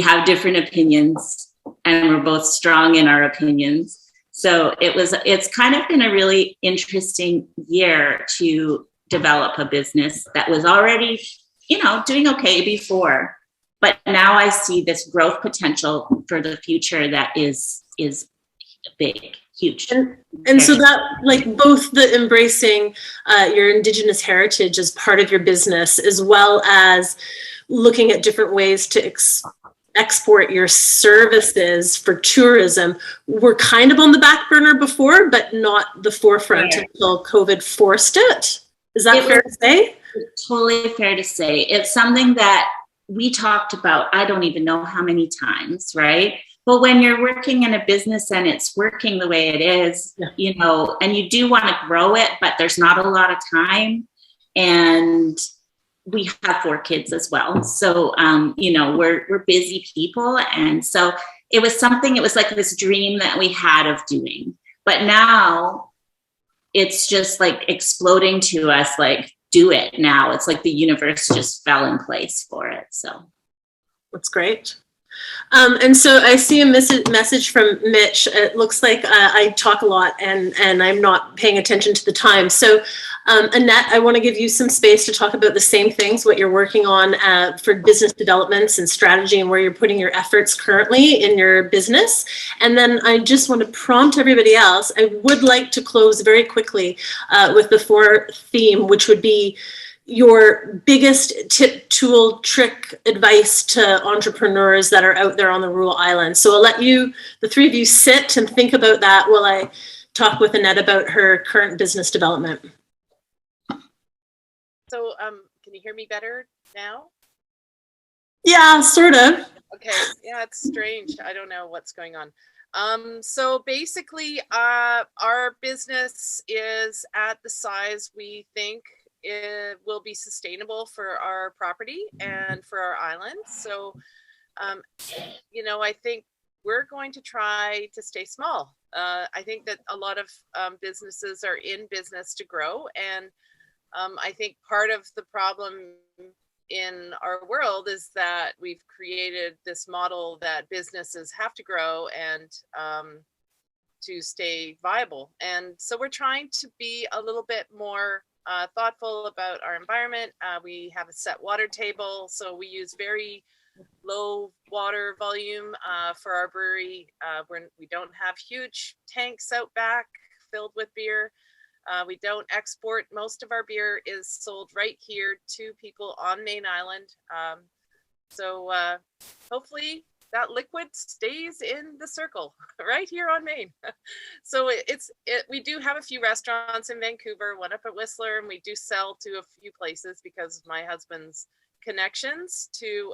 have different opinions. And we're both strong in our opinions. So it's kind of been a really interesting year to develop a business that was already, doing okay before. But now I see this growth potential for the future that is big, huge. And so that, like, both the embracing your Indigenous heritage as part of your business, as well as looking at different ways to export your services for tourism were kind of on the back burner before, but not the forefront until COVID forced it. Is that fair to say? Totally fair to say. It's something that we talked about, I don't even know how many times, right? But when you're working in a business and it's working the way it is, you know, and you do want to grow it, but there's not a lot of time. And we have 4 kids as well. So, you know, we're busy people. And so it was like this dream that we had of doing. But now it's just like exploding to us, like, do it now. It's like the universe just fell in place for it. So that's great. And so I see a message from Mitch. It looks like I talk a lot and I'm not paying attention to the time. So Annette, I want to give you some space to talk about the same things, what you're working on for business developments and strategy and where you're putting your efforts currently in your business. And then I just want to prompt everybody else. I would like to close very quickly with the 4th theme, which would be your biggest tip, tool, trick, advice to entrepreneurs that are out there on the rural islands. So I'll let you, the 3 of you, sit and think about that while I talk with Annette about her current business development. So, can you hear me better now? Yeah, sort of. Okay, yeah, it's strange. I don't know what's going on. So basically, our business is at the size we think it will be sustainable for our property and for our island. So, you know, I think we're going to try to stay small. I think that a lot of businesses are in business to grow. And I think part of the problem in our world is that we've created this model that businesses have to grow and to stay viable. And so we're trying to be a little bit more thoughtful about our environment. We have a set water table, so we use very low water volume for our brewery. We don't have huge tanks out back filled with beer. We don't export. Most of our beer is sold right here to people on Main Island. So hopefully that liquid stays in the circle right here on Main. So we do have a few restaurants in Vancouver, one up at Whistler, and we do sell to a few places because of my husband's connections to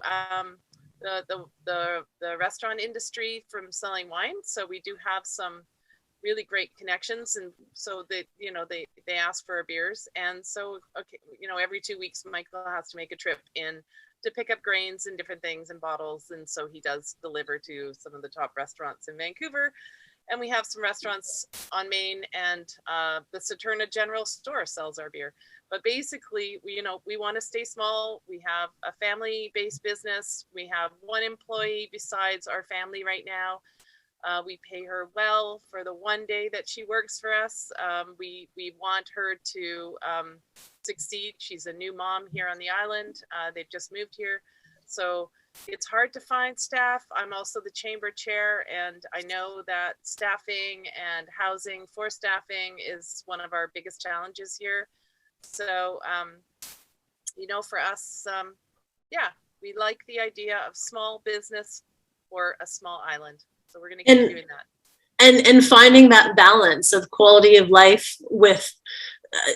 the restaurant industry from selling wine. So we do have some really great connections, and so they ask for our beers. And so, okay, you know, every 2 weeks Michael has to make a trip in to pick up grains and different things and bottles, and so he does deliver to some of the top restaurants in Vancouver. And we have some restaurants on Main, and the Saturna General Store sells our beer. But basically, we want to stay small. We have a family-based business. We have 1 employee besides our family right now. We pay her well for the 1 day that she works for us. We want her to succeed. She's a new mom here on the island. They've just moved here. So it's hard to find staff. I'm also the chamber chair, and I know that staffing and housing for staffing is one of our biggest challenges here. So, you know, for us, yeah, we like the idea of small business for a small island. So we're going to keep doing that. And finding that balance of quality of life with,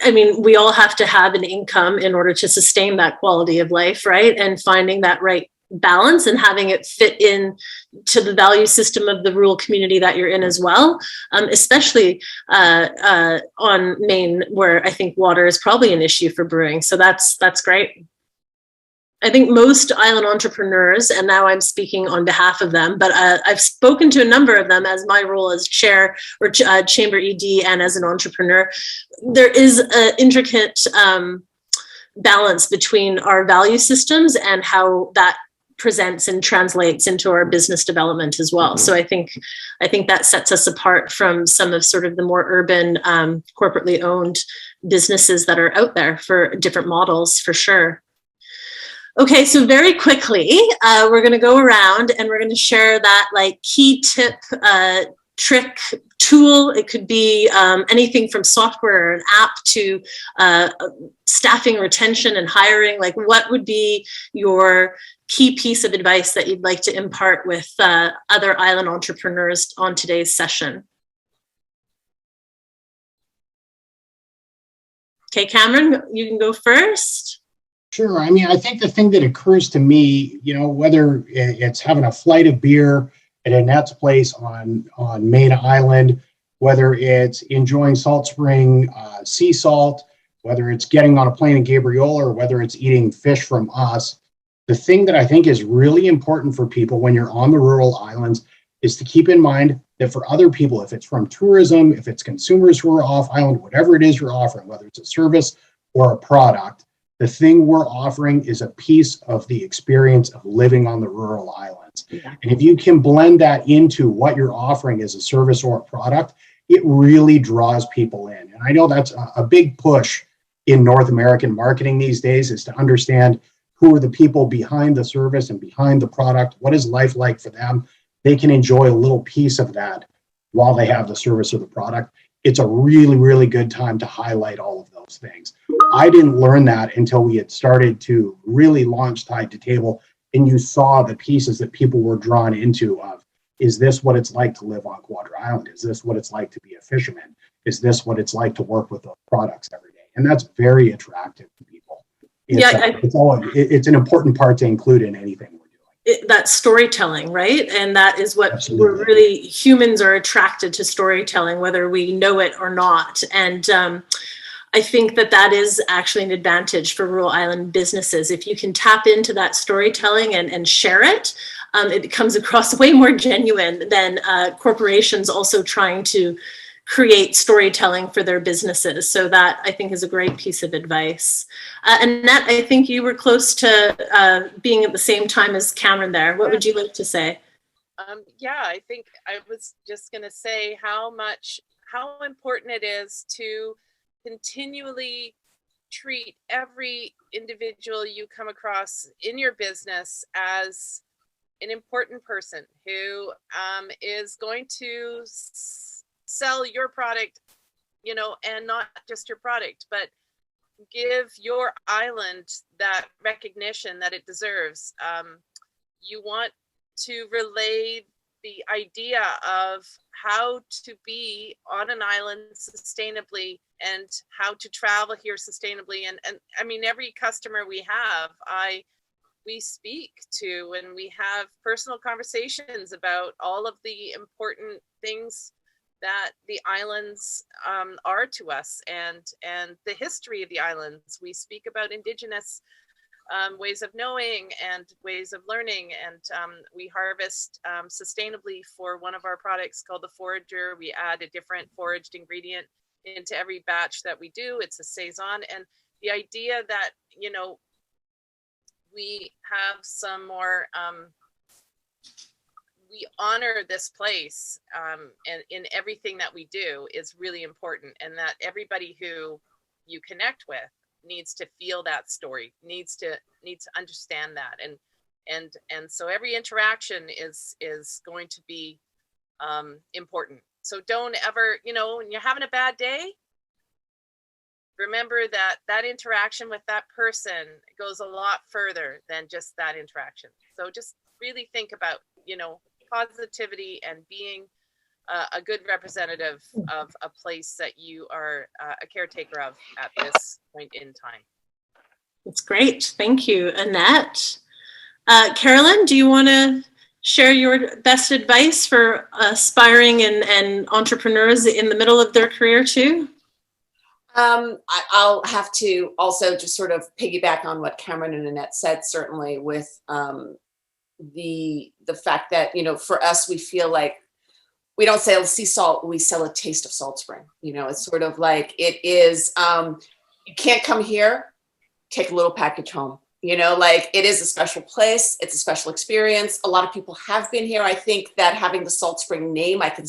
I mean, we all have to have an income in order to sustain that quality of life, right? And finding that right balance and having it fit in to the value system of the rural community that you're in as well, especially on Main, where I think water is probably an issue for brewing. So that's great. I think most island entrepreneurs, and now I'm speaking on behalf of them, but I've spoken to a number of them as my role as chair or chamber ED and as an entrepreneur. There is an intricate balance between our value systems and how that presents and translates into our business development as well. So I think that sets us apart from some of sort of the more urban, corporately owned businesses that are out there for different models, for sure. Okay, so very quickly, we're going to go around and we're going to share that like key tip, trick, tool. It could be anything from software or an app to staffing, retention, and hiring? Like, what would be your key piece of advice that you'd like to impart with other island entrepreneurs on today's session? Okay, Cameron, you can go first. Sure. I mean, I think the thing that occurs to me, whether it's having a flight of beer at Annette's place on Main Island, whether it's enjoying Salt Spring sea salt, whether it's getting on a plane in Gabriola, or whether it's eating fish from us, the thing that I think is really important for people when you're on the rural islands is to keep in mind that for other people, if it's from tourism, if it's consumers who are off island, whatever it is you're offering, whether it's a service or a product, the thing we're offering is a piece of the experience of living on the rural islands. Yeah. And if you can blend that into what you're offering as a service or a product, it really draws people in. And I know that's a big push in North American marketing these days, is to understand who are the people behind the service and behind the product. What is life like for them? They can enjoy a little piece of that while they have the service or the product. It's a really, really good time to highlight all of those things. I didn't learn that until we had started to really launch Tide to Table, and you saw the pieces that people were drawn into of, is this what it's like to live on Quadra Island? Is this what it's like to be a fisherman? Is this what it's like to work with those products every day? And that's very attractive to people. It's an important part to include in anything we're doing. That storytelling, right? And that is what Absolutely. Humans are attracted to storytelling, whether we know it or not. And I think that is actually an advantage for rural island businesses. If you can tap into that storytelling and share it, it comes across way more genuine than corporations also trying to create storytelling for their businesses. So that, I think, is a great piece of advice. Annette, I think you were close to being at the same time as Cameron there. What would you like to say? Yeah, I think I was just going to say how important it is to continually treat every individual you come across in your business as an important person who is going to sell your product, and not just your product, but give your island that recognition that it deserves. You want to relay the idea of how to be on an island sustainably and how to travel here sustainably. And I mean, every customer we have, we speak to, and we have personal conversations about all of the important things that the islands are to us, and the history of the islands. We speak about Indigenous ways of knowing and ways of learning, and we harvest sustainably for one of our products called the Forager. We add a different foraged ingredient into every batch that we do. It's a saison, and the idea that we have some more we honor this place and in everything that we do is really important, and that everybody who you connect with needs to feel that story, needs to understand that, and so every interaction is going to be important. So don't ever, when you're having a bad day, remember that interaction with that person goes a lot further than just that interaction. So just really think about, positivity and being a good representative of a place that you are a caretaker of at this point in time. That's great. Thank you, Annette. Carolyn, do you want to share your best advice for aspiring and entrepreneurs in the middle of their career too? I'll have to also just sort of piggyback on what Cameron and Annette said, certainly with the fact that, for us, we feel like we don't sell sea salt, we sell a taste of Salt Spring. It's sort of like it is, you can't come here, take a little package home. Like it is a special place. It's a special experience. A lot of people have been here. I think that having the Salt Spring name, I can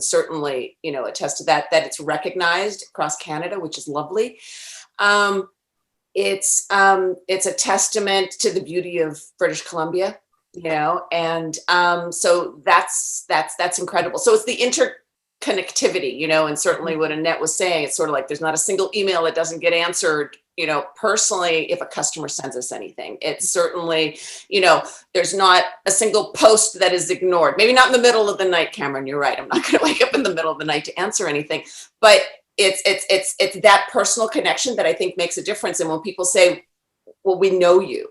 certainly, attest to that it's recognized across Canada, which is lovely. It's a testament to the beauty of British Columbia, and so that's incredible. So it's the connectivity, and certainly what Annette was saying, it's sort of like there's not a single email that doesn't get answered, personally, if a customer sends us anything. It's certainly, there's not a single post that is ignored. Maybe not in the middle of the night, Cameron, you're right. I'm not going to wake up in the middle of the night to answer anything, but it's that personal connection that I think makes a difference. And when people say, well, we know you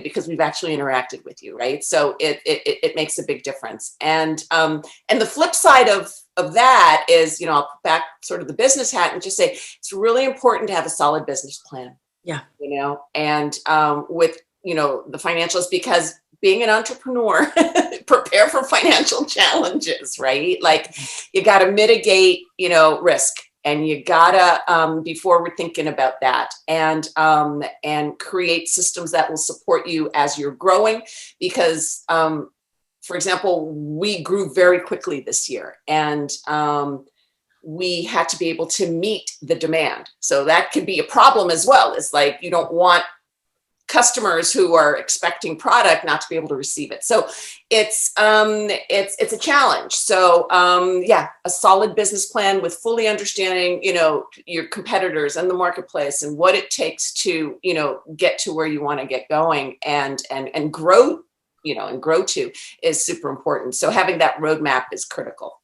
because we've actually interacted with you, right? So it makes a big difference. And the flip side of that is, I'll put back sort of the business hat and just say it's really important to have a solid business plan. Yeah. And with the financials, because being an entrepreneur, prepare for financial challenges, right? Like you got to mitigate, risk. And you gotta, before we're thinking about that, and create systems that will support you as you're growing. Because, for example, we grew very quickly this year, and we had to be able to meet the demand. So that could be a problem as well. It's like you don't want customers who are expecting product not to be able to receive it. So it's a challenge. So a solid business plan with fully understanding, your competitors and the marketplace and what it takes to, get to where you want to get going and grow, and grow to is super important. So having that roadmap is critical.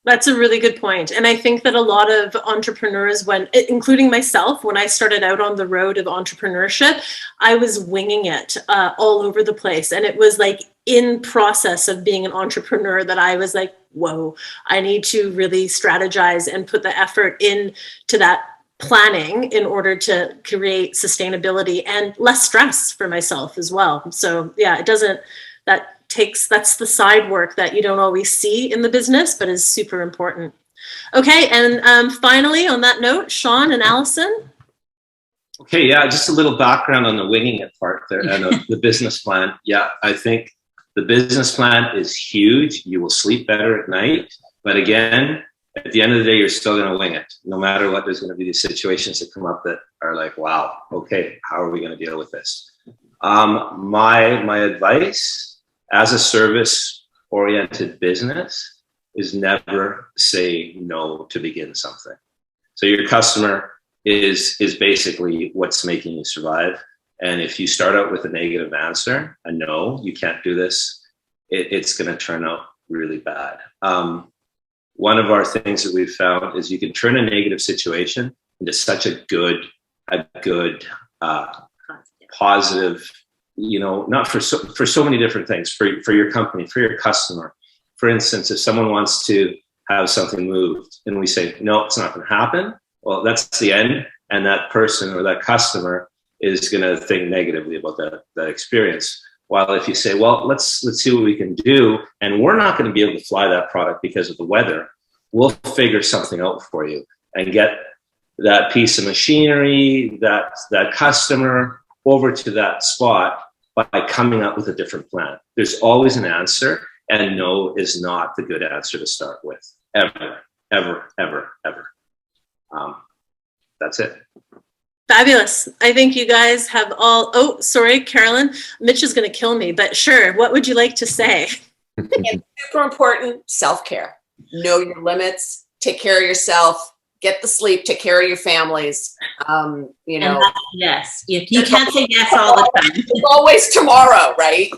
That's a really good point. And I think that a lot of entrepreneurs, including myself, when I started out on the road of entrepreneurship, I was winging it all over the place. And it was like in process of being an entrepreneur that I was like, whoa, I need to really strategize and put the effort into that planning in order to create sustainability and less stress for myself as well. So yeah, that's the side work that you don't always see in the business, but is super important. Okay, and finally, on that note, Sean and Allison. Okay, yeah, just a little background on the winging it part there and the business plan. Yeah, I think the business plan is huge. You will sleep better at night, but again, at the end of the day, you're still going to wing it. No matter what, there's going to be these situations that come up that are like, wow, okay, how are we going to deal with this? My advice as a service-oriented business is never say no to begin something. So your customer is basically what's making you survive. And if you start out with a negative answer, a no, you can't do this, it's going to turn out really bad. One of our things that we've found is you can turn a negative situation into such a good positive, not for so many different things, for your company, for your customer. For instance, if someone wants to have something moved and we say, no, it's not going to happen, well, that's the end. And that person or that customer is going to think negatively about that experience. While if you say, well, let's see what we can do, and we're not going to be able to fly that product because of the weather, we'll figure something out for you and get that piece of machinery, that customer over to that spot by coming up with a different plan. There's always an answer, and no is not the good answer to start with. Ever. That's it. Fabulous. I think you guys have all, oh, sorry, Carolyn, Mitch is going to kill me, but sure. What would you like to say? It's super important, self-care. Know your limits, take care of yourself, get the sleep, take care of your families. Yes, you can't say yes all the time. There's always tomorrow, right?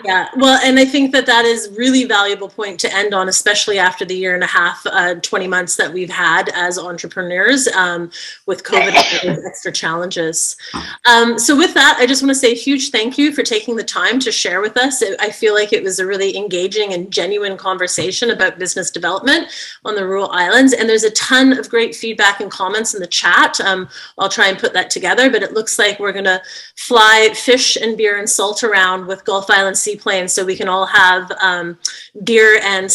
Yeah. Well, and I think that is really valuable point to end on, especially after the year and a half, 20 months that we've had as entrepreneurs with COVID and extra challenges. So with that, I just want to say a huge thank you for taking the time to share with us. I feel like it was a really engaging and genuine conversation about business development on the rural islands. And there's a ton of great feedback and comments in the chat. I'll try and put that together, but it looks like we're going to fly fish and beer and salt around with Gulf Island seaplanes so we can all have beer and